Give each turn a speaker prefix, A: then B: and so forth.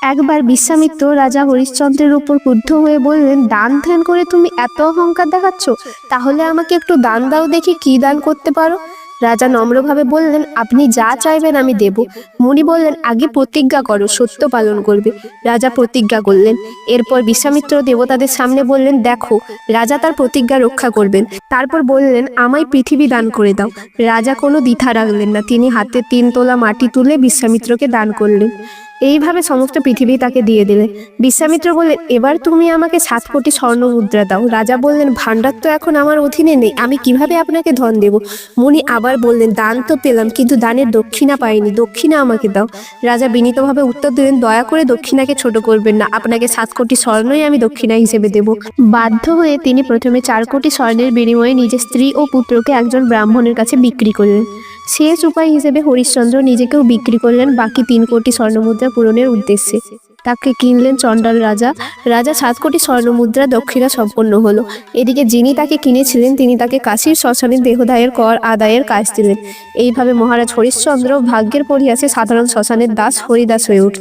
A: একবার বিশ্বামিত্র রাজা হরিশ্চন্দ্রের উপর ক্রুদ্ধ হয়ে বললেন, দান ধ্যান করে তুমি এত অহংকার দেখাচ্ছ, তাহলে আমাকে একটু দান দাও দেখি, কি দান করতে পারো। রাজা নম্রভাবে বললেন, আপনি যা চাইবেন আমি দেব। মুনি বললেন, আগে প্রতিজ্ঞা করো, সত্য পালন করবে। রাজা প্রতিজ্ঞা করলেন। এরপর বিশ্বামিত্র দেবতাদের সামনে বললেন, দেখো রাজা তার প্রতিজ্ঞা রক্ষা করবেন। তারপর বললেন, আমায় পৃথিবী দান করে দাও। রাজা কোনো দ্বিধা রাখলেন না, তিনি হাতে 3 তোলা মাটি তুলে বিশ্বামিত্রকে দান করলেন। এইভাবে সমস্ত পৃথিবী তাকে দিয়ে দিলেন। বিশ্বামিত্র বললেন, এবার তুমি আমাকে 7 কোটি স্বর্ণ মুদ্রা দাও। রাজা বললেন, ভাণ্ডার তো এখন আমার অধীনে নেই, আমি কিভাবে আপনাকে ধন দেব। মুনি আবার বললেন, দান তো পেলাম, কিন্তু দানের দক্ষিণা পাইনি, দক্ষিণা আমাকে দাও। রাজা বিনীতভাবে উত্তর দিলেন, দয়া করে দক্ষিণাকে ছোট করবেন না, আপনাকে 7 কোটি স্বর্ণই আমি দক্ষিণা হিসেবে দেব। বাধ্য হয়ে তিনি প্রথমে 4 কোটি স্বর্ণের বিনিময়ে নিজের স্ত্রী ও পুত্রকে একজন ব্রাহ্মণের কাছে বিক্রি করলেন। শেষ উপায় হিসেবে হরিশ্চন্দ্র নিজেকেও বিক্রি করলেন বাকি 3 কোটি স্বর্ণমুদ্রা পূরণের উদ্দেশ্যে। তাকে কিনলেন চণ্ডাল রাজা। রাজা 7 কোটি স্বর্ণমুদ্রা দক্ষিণা সম্পন্ন হলো। এদিকে যিনি তাকে কিনেছিলেন তিনি তাকে কাশীর শ্মশানে দেহদায়ের কর আদায়ের কাজ দিলেন। এইভাবে মহারাজ হরিশ্চন্দ্র ভাগ্যের পরিহাসে সাধারণ শ্মশানের দাস হরিদাস হয়ে উঠলেন।